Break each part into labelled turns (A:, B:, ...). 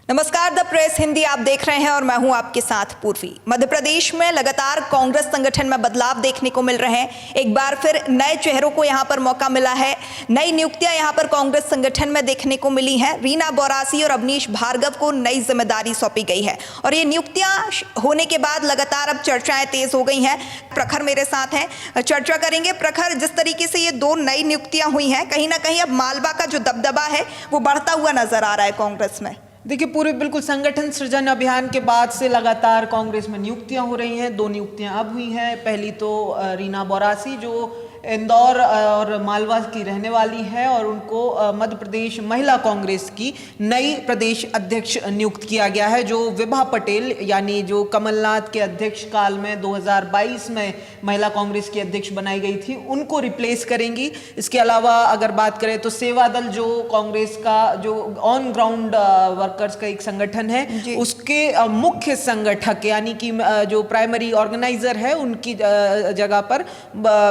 A: नमस्कार, the press Hindi आप देख रहे हैं और मैं हूं आपके साथ पूर्वी। मध्य प्रदेश में लगातार कांग्रेस संगठन में बदलाव देखने को मिल रहे हैं। एक बार फिर नए चेहरों को यहां पर मौका मिला है। नई नियुक्तियां यहां पर कांग्रेस संगठन में देखने को मिली हैं। रीना बोरासी और अवनीश भार्गव को नई जिम्मेदारी सौंपी गई है और ये नियुक्तियां होने के बाद लगातार अब चर्चाएं तेज हो गई हैं। प्रखर मेरे साथ हैं, चर्चा करेंगे। प्रखर, जिस तरीके से ये दो नई नियुक्तियां हुई हैं, कहीं ना कहीं अब मालवा का जो दबदबा है वो बढ़ता हुआ नजर आ रहा है कांग्रेस में।
B: देखिए, पूरे बिल्कुल संगठन सृजन अभियान के बाद से लगातार कांग्रेस में नियुक्तियां हो रही हैं। दो नियुक्तियां अब हुई हैं। पहली तो रीना बोरासी जो इंदौर और मालवा की रहने वाली है और उनको मध्य प्रदेश महिला कांग्रेस की नई प्रदेश अध्यक्ष नियुक्त किया गया है, जो विभा पटेल यानी जो कमलनाथ के अध्यक्ष काल में 2022 में महिला कांग्रेस की अध्यक्ष बनाई गई थी, उनको रिप्लेस करेंगी। इसके अलावा अगर बात करें तो सेवा दल जो कांग्रेस का जो ऑन ग्राउंड वर्कर्स का एक संगठन है, उसके मुख्य संगठक यानी कि जो प्राइमरी ऑर्गेनाइजर है, उनकी जगह पर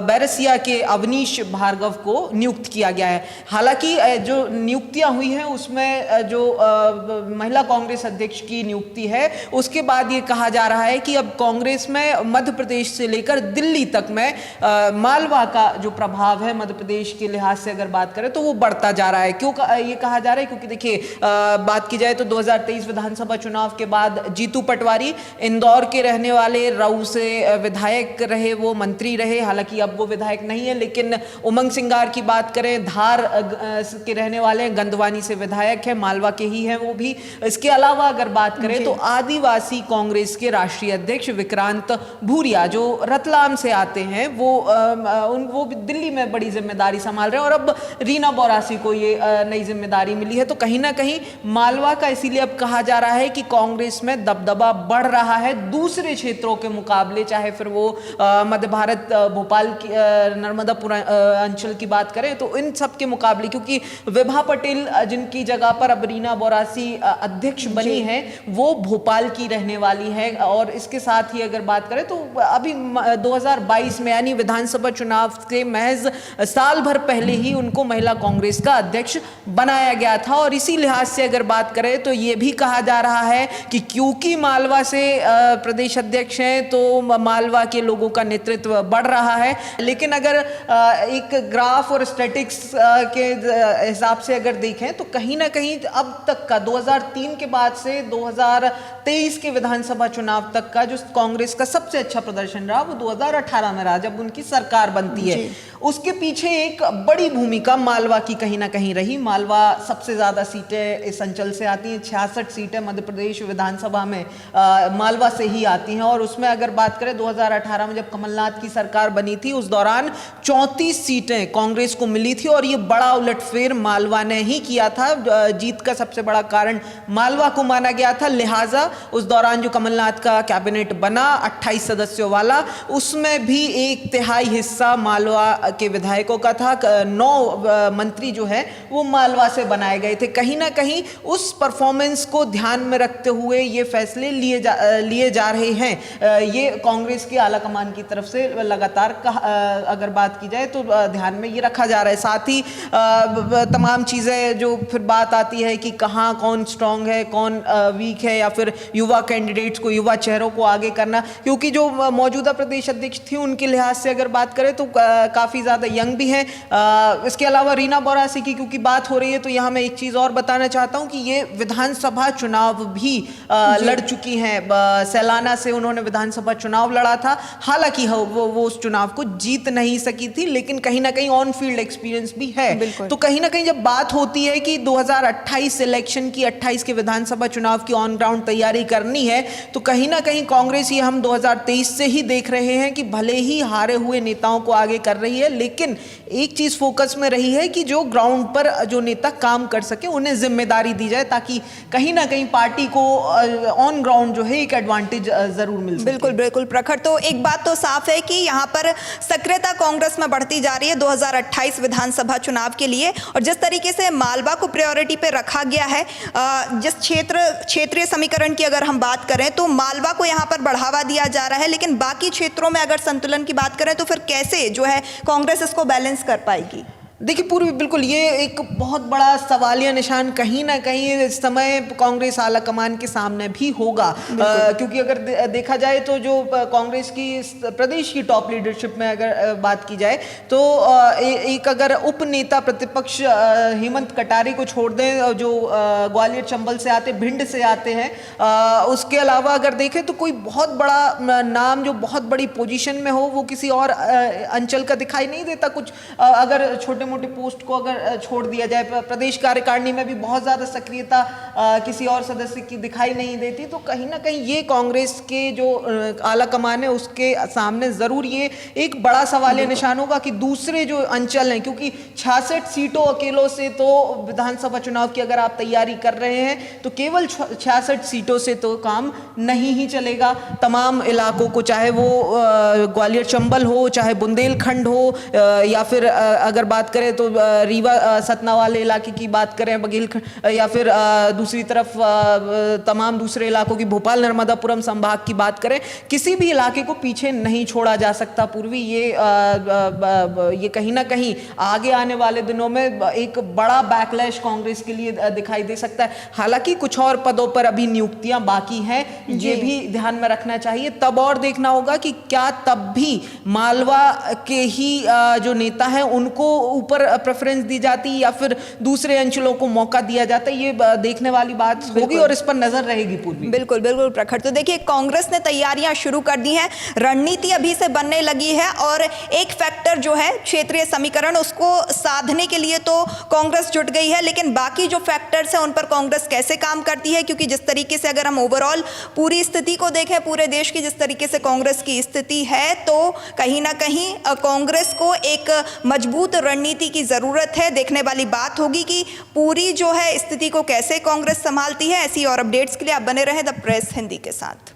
B: बैरसिया के अवनीश भार्गव को नियुक्त किया गया है। हालांकि जो नियुक्तियां हुई हैं उसमें जो महिला कांग्रेस अध्यक्ष की नियुक्ति है, उसके बाद ये कहा जा रहा है कि अब कांग्रेस में मध्य प्रदेश से लेकर दिल्ली तक में मालवा का जो प्रभाव है मध्य प्रदेश के लिहाज से अगर बात करें तो वो बढ़ता जा रहा है। क्यों ये कहा जा रहा है? क्योंकि देखिए, बात की जाए तो 2023 विधानसभा चुनाव के बाद जीतू पटवारी इंदौर के रहने वाले राऊ से विधायक रहे, वो मंत्री रहे। हालांकि अब वो विधायक नहीं है, लेकिन उमंग सिंगार की बात करें, धार के रहने वाले हैं, गंदवानी से विधायक है, मालवा के ही हैं वो भी। इसके अलावा अगर बात करें तो आदिवासी कांग्रेस के राष्ट्रीय अध्यक्ष विक्रांत भूरिया जो रतलाम से आते हैं, वो भी दिल्ली में बड़ी जिम्मेदारी संभाल रहे हैं और अब रीना बोरासी को ये नई जिम्मेदारी मिली है। तो कहीं ना कहीं मालवा का इसीलिए अब कहा जा रहा है कि कांग्रेस में दबदबा बढ़ रहा है दूसरे क्षेत्रों के मुकाबले, चाहे फिर वो मध्य भारत भोपाल की नर्मदापुर अंचल की बात करें तो इन सब के मुकाबले, क्योंकि विभा पटेल जिनकी जगह पर अब रीना बोरासी अध्यक्ष बनी है, वो भोपाल की रहने वाली है। और इसके साथ ही अगर बात करें तो अभी 2022 में यानी विधानसभा चुनाव के महज साल भर पहले ही उनको महिला कांग्रेस का अध्यक्ष बनाया गया था। और इसी लिहाज से अगर बात करें तो ये भी कहा जा रहा है कि क्योंकि मालवा से प्रदेश अध्यक्ष हैं तो मालवा के लोगों का नेतृत्व बढ़ रहा है। लेकिन अगर एक ग्राफ और स्टैटिक्स के हिसाब से अगर देखें तो कहीं ना कहीं अब तक का 2003 के बाद से 2023 के विधानसभा चुनाव तक का जो कांग्रेस का सबसे अच्छा प्रदर्शन रहा वो 2018 में रहा, जब उनकी सरकार बनती है। उसके पीछे एक बड़ी भूमिका मालवा की कहीं ना कहीं रही। मालवा सबसे ज्यादा सीटें इस अंचल से आती हैं, 66 सीटें मध्य प्रदेश विधानसभा में मालवा से ही आती हैं। और उसमें अगर बात करें 2018 में जब कमलनाथ की सरकार बनी थी, उस दौरान 34 सीटें कांग्रेस को मिली थी और ये बड़ा उलटफेर मालवा ने ही किया था। जीत का सबसे बड़ा कारण मालवा को माना गया था। लिहाजा उस दौरान जो कमलनाथ का कैबिनेट बना 28 सदस्यों वाला, उसमें भी 1/3 हिस्सा मालवा के विधायकों का था। 9 मंत्री जो है वो मालवा से बनाए गए थे। कहीं ना कहीं उस परफॉर्मेंस को ध्यान में रखते हुए ये फैसले लिए जा रहे हैं। ये कांग्रेस की आला कमान की तरफ से लगातार अगर बात की जाए तो ध्यान में ये रखा जा रहा है। साथ ही तमाम चीज़ें जो फिर बात आती है कि कहाँ कौन स्ट्रांग है, कौन वीक है, या फिर युवा कैंडिडेट्स को, युवा चेहरों को आगे करना। क्योंकि जो मौजूदा प्रदेश अध्यक्ष थी उनके लिहाज से अगर बात करें तो काफ़ी ज़्यादा यंग भी हैं। इसके अलावा रीना बोरासी की क्योंकि बात हो रही है तो यहाँ मैं एक चीज़ और बताना चाहता हूँ कि ये विधानसभा चुनाव भी लड़ चुकी हैं। सैलाना से उन्होंने विधानसभा चुनाव लड़ा था। हालांकि वो उस चुनाव को जीत नहीं सकी थी, लेकिन कहीं ना कहीं ऑन फील्ड एक्सपीरियंस भी है। तो कहीं ना कहीं जब बात होती है कि 2028 इलेक्शन की, 28 के विधानसभा चुनाव की ऑन ग्राउंड तैयारी करनी है, तो कहीं ना कहीं कांग्रेस ये हम 2023 से ही देख रहे हैं कि भले ही हारे हुए नेताओं को आगे कर रही है, लेकिन एक चीज फोकस में रही है कि जो ग्राउंड पर जो नेता काम कर सके उन्हें जिम्मेदारी दी जाए, ताकि कहीं ना कहीं पार्टी को ऑन ग्राउंड जो है एक एडवांटेज जरूर मिल सके।
A: बिल्कुल बिल्कुल प्रखर, तो एक बात तो साफ है कि यहाँ पर सक्रियता कांग्रेस में बढ़ती जा रही है 2028 विधानसभा चुनाव के लिए। और जिस तरीके से मालवा को प्रायोरिटी पे रखा गया है, जिस क्षेत्रीय समीकरण की अगर हम बात करें तो मालवा को यहाँ पर बढ़ावा दिया जा रहा है, लेकिन बाकी क्षेत्रों में अगर संतुलन की बात करें तो फिर कैसे जो है कांग्रेस इसको बैलेंस कर पाएगी?
B: देखिए पूर्वी, बिल्कुल ये एक बहुत बड़ा सवालिया निशान कहीं ना कहीं इस समय कांग्रेस आला कमान के सामने भी होगा, क्योंकि अगर देखा जाए तो जो कांग्रेस की प्रदेश की टॉप लीडरशिप में अगर बात की जाए तो एक अगर उप नेता प्रतिपक्ष हेमंत कटारे को छोड़ दें, जो ग्वालियर चंबल से आते, भिंड से आते हैं, उसके अलावा अगर देखें तो कोई बहुत बड़ा नाम जो बहुत बड़ी पोजीशन में हो वो किसी और अंचल का दिखाई नहीं देता। कुछ अगर छोटे मोटे पोस्ट को अगर छोड़ दिया जाए, प्रदेश कार्यकारिणी में भी बहुत ज़्यादा सक्रियता किसी और सदस्य की दिखाई नहीं देती, तो कहीं ना कहीं ये कांग्रेस के जो आला कमान है उसके सामने ज़रूर ये एक बड़ा सवाल या निशान होगा कि दूसरे जो अंचल हैं, क्योंकि 66 सीटों अकेलों से तो विधानसभा चुनाव की अगर आप तैयारी कर रहे हैं तो केवल 66 सीटों से तो काम नहीं ही चलेगा। तमाम इलाकों को, चाहे वो ग्वालियर चंबल हो, चाहे बुंदेलखंड हो, या फिर अगर बात करें तो रीवा सतना वाले इलाके की बात करें, बघेलखंड, या फिर दूसरी तरफ तमाम दूसरे इलाकों की, भोपाल नर्मदापुरम संभाग की बात करें, किसी भी इलाके को पीछे नहीं छोड़ा जा सकता पूर्वी। ये कहीं ना कहीं आगे आने वाले दिनों में एक बड़ा बैकलैश कांग्रेस के लिए दिखाई दे सकता है। हालांकि कुछ और पदों पर अभी नियुक्तियां बाकी हैं, ये भी ध्यान में रखना चाहिए। तब और देखना होगा कि क्या तब भी मालवा के ही जो नेता हैं उनको ऊपर प्रेफरेंस दी जाती या फिर दूसरे अंचलों को मौका दिया जाता है, ये देखने वाली बात होगी और इस पर नजर रहेगी पूर्वी।
A: बिल्कुल बिल्कुल प्रखर। तो देखिए कांग्रेस ने तैयारियां शुरू कर दी हैं, रणनीति अभी से बनने लगी है और एक फैक्टर जो है क्षेत्रीय समीकरण, उसको साधने के लिए तो कांग्रेस जुट गई है, लेकिन बाकी जो फैक्टर्स हैं उन पर कांग्रेस कैसे काम करती है, क्योंकि जिस तरीके से अगर हम ओवरऑल पूरी स्थिति को देखें, पूरे देश की जिस तरीके से कांग्रेस की स्थिति है, तो कहीं ना कहीं कांग्रेस को एक मजबूत रणनीति की जरूरत है। देखने वाली बात होगी कि पूरी जो है स्थिति को कैसे कांग्रेस संभालती है। ऐसी और अपडेट्स के लिए आप बने रहें द प्रेस हिंदी के साथ।